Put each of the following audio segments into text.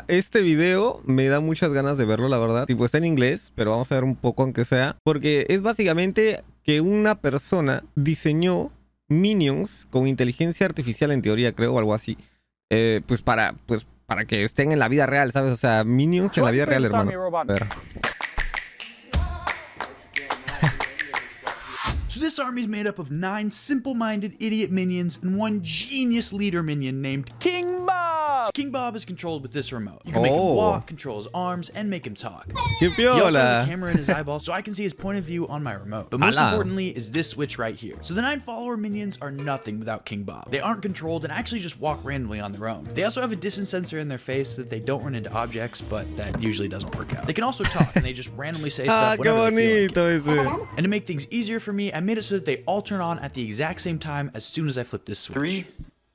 Este video me da muchas ganas de verlo, la verdad. Tipo, está en inglés, pero vamos a ver un poco aunque sea. Porque es básicamente que una persona diseñó minions con inteligencia artificial, en teoría, creo, o algo así. Pues para que estén en la vida real, ¿sabes? O sea, minions en la vida real, hermano. A ver. So this army is made up of 9 simple-minded idiot minions and 1 genius leader minion named King Bob. So King Bob is controlled with this remote. You can make him walk, control his arms, and make him talk. He also has a camera in his eyeball, so I can see his point of view on my remote. But most importantly is this switch right here. So the 9 follower minions are nothing without King Bob. They aren't controlled and actually just walk randomly on their own. They also have a distance sensor in their face so that they don't run into objects, but that usually doesn't work out. They can also talk, and they just randomly say stuff whenever they feel like it. And to make things easier for me, I made it so that they all turn on at the exact same time as soon as I flip this switch. 3,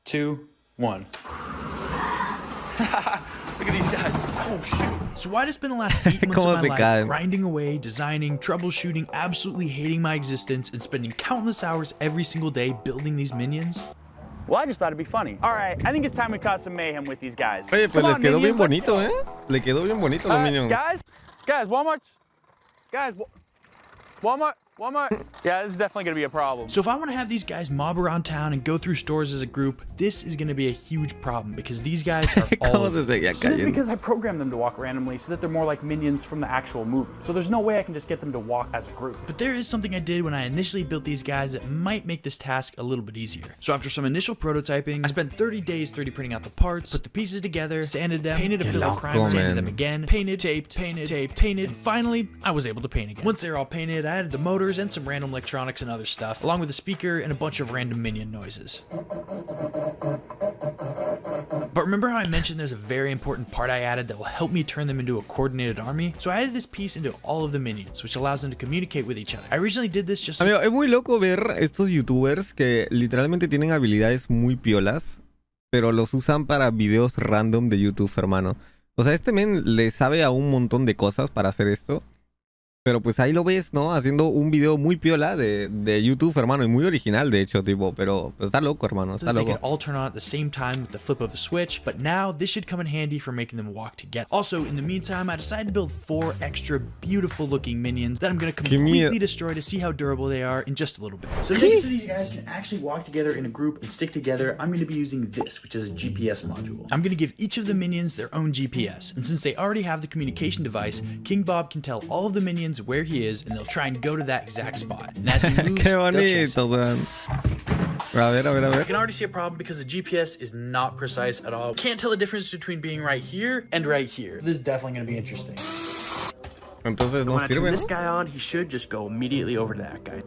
2, 1. Look at these guys. Oh, shoot. So why did I spend the last 8 months of my life grinding away, designing, troubleshooting, absolutely hating my existence, and spending countless hours every single day building these minions? Well, I just thought it'd be funny. All right, I think it's time we cause some mayhem with these guys. Oye, pues les quedó bien bonito, ¿eh? Le quedó bien bonito los minions. Guys, Walmart's. Guys, Walmart. Yeah, this is definitely gonna be a problem. So if I want to have these guys mob around town and go through stores as a group, this is gonna be a huge problem because these guys are all over. So this is because I programmed them to walk randomly so that they're more like minions from the actual movie. So there's no way I can just get them to walk as a group. But there is something I did when I initially built these guys that might make this task a little bit easier. So after some initial prototyping, I spent 30 days 3D printing out the parts, put the pieces together, sanded them, painted a filler prime, sanded them again, painted, taped, and finally I was able to paint again. Once they're all painted, I added the motors and some random electronics and other stuff, along with a speaker and a bunch of random minion noises. But remember how I mentioned there's a very important part I added that will help me turn them into a coordinated army? So I added this piece into all of the minions, which allows them to communicate with each other. I originally did this just... Amigo, es muy loco ver estos youtubers que literalmente tienen habilidades muy piolas, pero los usan para videos random de YouTube, hermano. O sea, este men le sabe a un montón de cosas para hacer esto. Pero pues ahí lo ves, ¿no? Haciendo un video muy piola de YouTube, hermano. Y muy original, de hecho, tipo. Pero está loco, hermano. Está loco. They can all turn on at the same time with the flip of a switch. But now, this should come in handy for making them walk together. Also, in the meantime, I decided to build 4 extra beautiful looking minions that I'm going to completely destroy to see how durable they are in just a little bit. So to make it so these guys can actually walk together in a group and stick together, I'm going to be using this, which is a GPS module. I'm going to give each of the minions their own GPS. And since they already have the communication device, King Bob can tell all of the minions where he is, and they'll try and go to that exact spot. And as he moves, Qué bonito, man. A ver. I can already see a problem because the GPS is not precise at all. Can't tell the difference between being right here and right here. This is definitely going to be interesting. Entonces no when I sirve, turn ¿no? this guy on, he should just go immediately over to that guy.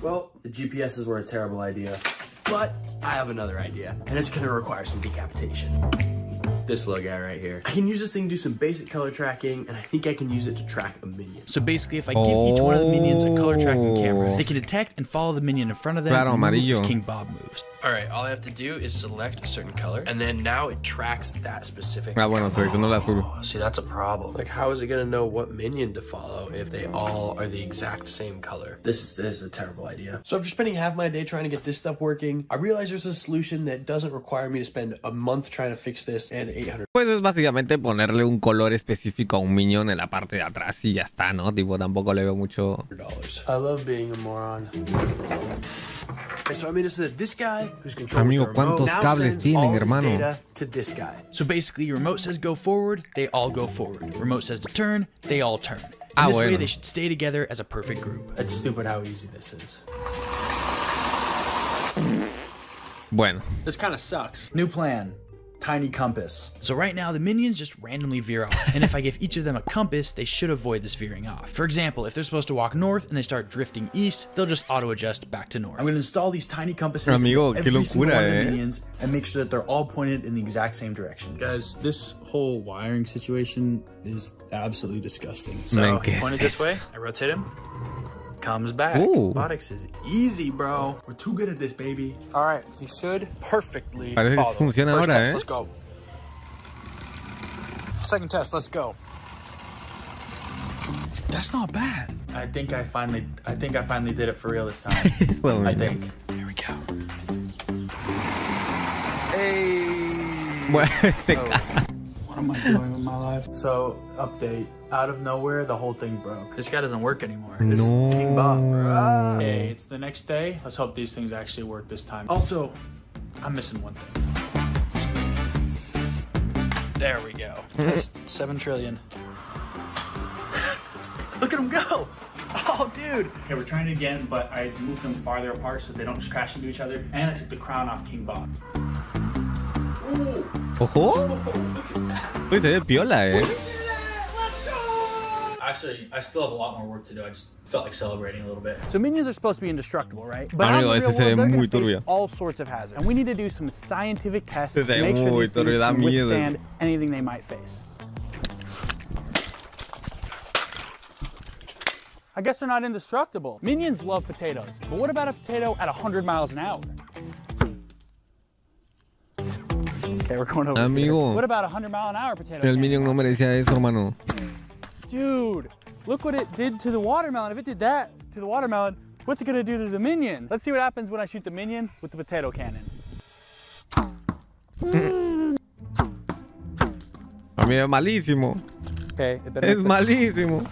Well, the GPSs were a terrible idea, but I have another idea, and it's going to require some decapitation. This little guy right here. I can use this thing to do some basic color tracking, and I think I can use it to track a minion. So basically, if I give each one of the minions a color tracking camera, they can detect and follow the minion in front of them and move as King Bob moves. Alright, all I have to do is select a certain color, and then now it tracks that specific bueno, seleccionó el azul. Oh, see, that's a problem. Like, how is it gonna know what minion to follow if they all are the exact same color? This is a terrible idea. So after spending half my day trying to get this stuff working, I realized there's a solution that doesn't require me to spend a month trying to fix this and $800. Pues es básicamente ponerle un color específico a un minion en la parte de atrás y ya está, ¿no? Tipo, tampoco le veo mucho... I love being a moron. So I made it so that this guy who's controlling the remote now sends all his data to this guy. So basically, your remote says go forward, they all go forward. Remote says to turn, they all turn. And this way, they should stay together as a perfect group. It's stupid how easy this is. Bueno. This kind of sucks. New plan. Tiny compass. So right now the minions just randomly veer off, and if I give each of them a compass, they should avoid this veering off. For example, if they're supposed to walk north and they start drifting east, they'll just auto adjust back to north. I'm going to install these tiny compasses Amigo, in every single one of the minions and make sure that they're all pointed in the exact same direction. Guys, this whole wiring situation is absolutely disgusting. So he pointed this way, I rotate him, comes back. Robotics is easy, bro. We're too good at this, baby. All right, he should perfectly Parece que follow. funciona First ahora, test, let's go. Second test, let's go. That's not bad. I think I finally did it for real this time. So I think. Here we go. Hey. Bueno, se cae. What am I doing with my life? So, update. Out of nowhere, the whole thing broke. This guy doesn't work anymore. This is King Bob. Hey, it's the next day. Let's hope these things actually work this time. Also, I'm missing one thing. There we go. Test 7 trillion. Look at him go. Oh, dude. Okay, we're trying it again, but I moved them farther apart so they don't just crash into each other. And I took the crown off King Bob. Ojo. Uy, se ve piola, Actually, I still have a lot more work to do. I just felt like celebrating a little bit. So minions are supposed to be indestructible, right? But Amigo, ese se ve muy face turbio. all sorts of hazards. And we need to do some scientific tests Se to ve make sure muy these things turbio, da can miedo. withstand anything they might face. I guess they're not indestructible. Minions love potatoes, but what about a potato at 100 miles an hour? Okay, we're going over Amigo, here. What about a 100-mile-an-hour potato? el minion no merecía eso, hermano. Dude, look what it did to the watermelon. If it did that to the watermelon, what's it gonna do to the minion? Let's see what happens when I shoot the minion with the potato cannon. Amigo, es malísimo. Okay, it better Es make the- malísimo.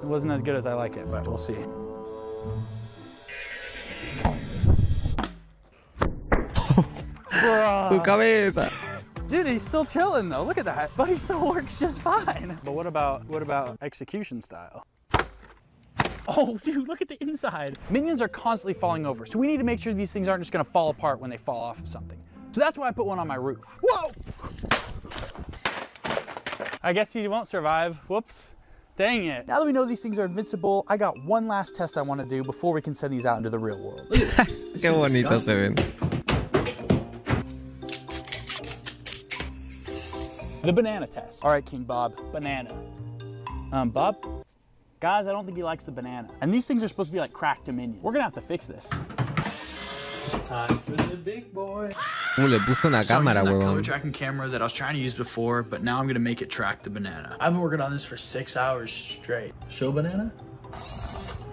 It wasn't as good as I like it, but we'll see. Su cabeza. Dude, he's still chilling though. Look at that. But he still works just fine. But what about execution style? Oh, dude, look at the inside. Minions are constantly falling over, so we need to make sure these things aren't just gonna fall apart when they fall off of something. So that's why I put one on my roof. Whoa! I guess he won't survive. Whoops. Dang it. Now that we know these things are invincible, I got one last test I want to do before we can send these out into the real world. Qué bonito se ven. The banana test. All right, King Bob, banana. Bob? Guys, I don't think he likes the banana. And these things are supposed to be like cracked to minions. We're gonna have to fix this. Time for the big boy. Le puso una So I'm cámara, using that color huevón. tracking camera that I was trying to use before, but now I'm gonna make it track the banana. I've been working on this for 6 hours straight. Show banana?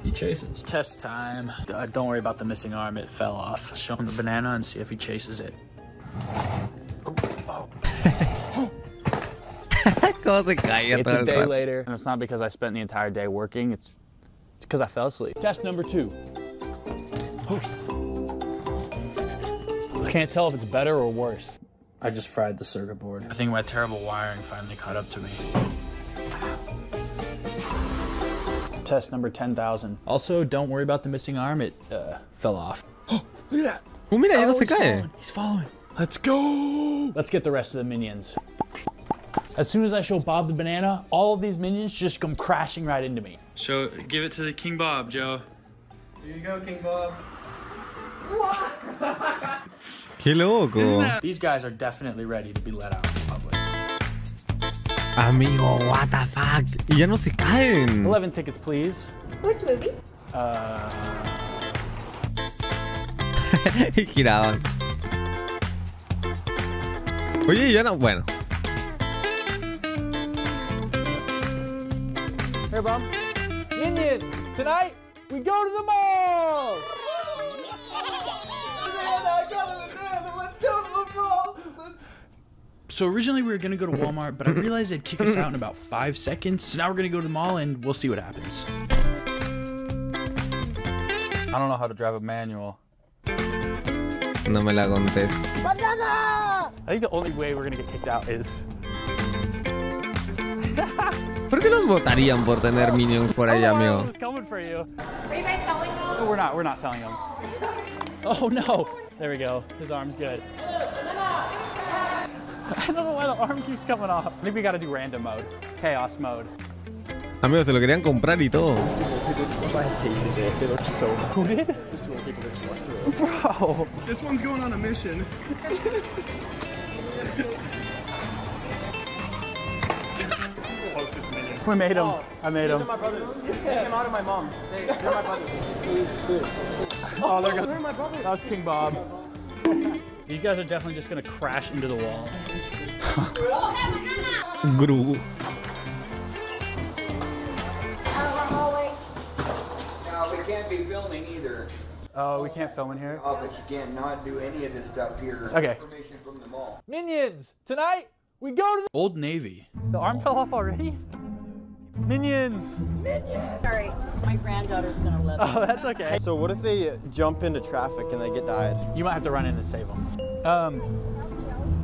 He chases. Test time. Don't worry about the missing arm, it fell off. Show him the banana and see if he chases it. Cómo se caía It's todo a el day rato. later, and it's not because I spent the entire day working, it's because I fell asleep. Test number 2. I can't tell if it's better or worse. I just fried the circuit board. I think my terrible wiring finally caught up to me. Test number 10,000. Also, don't worry about the missing arm, it fell off. Look at that. Oh, mira, ya no Oh, se he's cae. falling. He's falling. Let's go. Let's get the rest of the minions. As soon as I show Bob the banana, all of these minions just come crashing right into me. Give it to the King Bob, Joe. Here you go, King Bob. Qué loco. These guys are definitely ready to be let out in public. Amigo, what the fuck. Y ya no se caen. 11 tickets, please. Which movie? Y giraban. Oye, ya no. Bueno. Here, Bob. Minions, tonight we go to the mall! So originally we were gonna go to Walmart, but I realized they'd kick us out in about 5 seconds. So now we're gonna go to the mall and we'll see what happens. I don't know how to drive a manual. No me la contés. I think the only way we're gonna get kicked out is... ¿Por qué los votarían por tener minions por ahí, Oh, I amigo? was coming for you. Are you guys selling them? No, we're not selling them. Oh no, there we go. His arm's good. I don't know why the arm keeps coming off. I think we gotta do random mode. Chaos mode. Amigos, se lo querían comprar y todo. Who did? Bro. This one's going on a mission. We made him. I made him. My brothers. They came out of my mom. They're my brothers. Oh, they're They're my brothers. That was King Bob. You guys are definitely just gonna crash into the wall. Gru. No, we can't be filming either. Oh, we can't film in here? Oh, but you can't not do any of this stuff here. Okay. Information from the mall. Minions! Tonight, we go to Old Navy. the arm fell off already? Minions! Sorry, my granddaughter's gonna love it. Oh, that's okay. So what if they jump into traffic and they get died? You might have to run in to save them.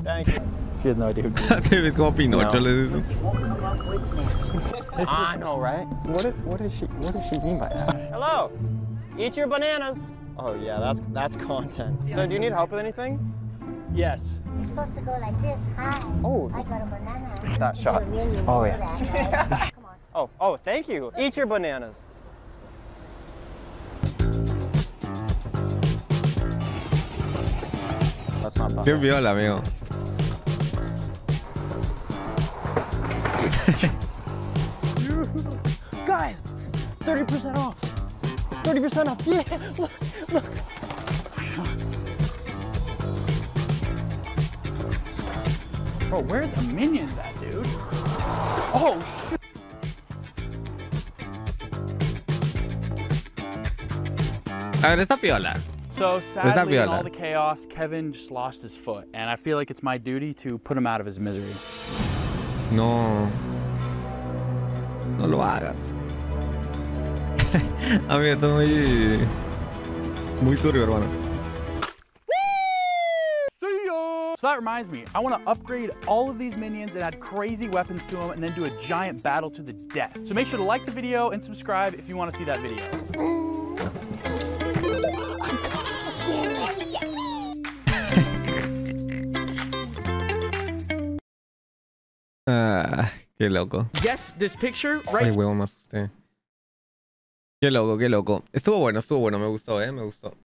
Thank you. She has no idea who Te ves como Pinocho, le dice. I know, right? What does she mean by that? Hello! Eat your bananas! Oh yeah, that's content. So do you need help with anything? Yes. You're supposed to go like this. Hi. Oh. I got a banana. That shot. You're a minion, Oh, you yeah. know that, right? Come on. Oh, thank you. Eat your bananas. That's not bad. Qué viola, amigo. Guys, 30% off. 30% off. Yeah, look. Bro, where are the minions at, dude? Oh, shit. A ver, esta piola. So sadly, in viola. all the chaos, Kevin just lost his foot, and I feel like it's my duty to put him out of his misery. No. No lo hagas. Amigo, esto es muy turbio, hermano. See ya! So that reminds me, I want to upgrade all of these minions and add crazy weapons to them and then do a giant battle to the death. So make sure to like the video and subscribe if you want to see that video. Ah, qué loco. Guess this picture, right? Ay, huevo, me asusté. Qué loco, qué loco. Estuvo bueno, me gustó, me gustó.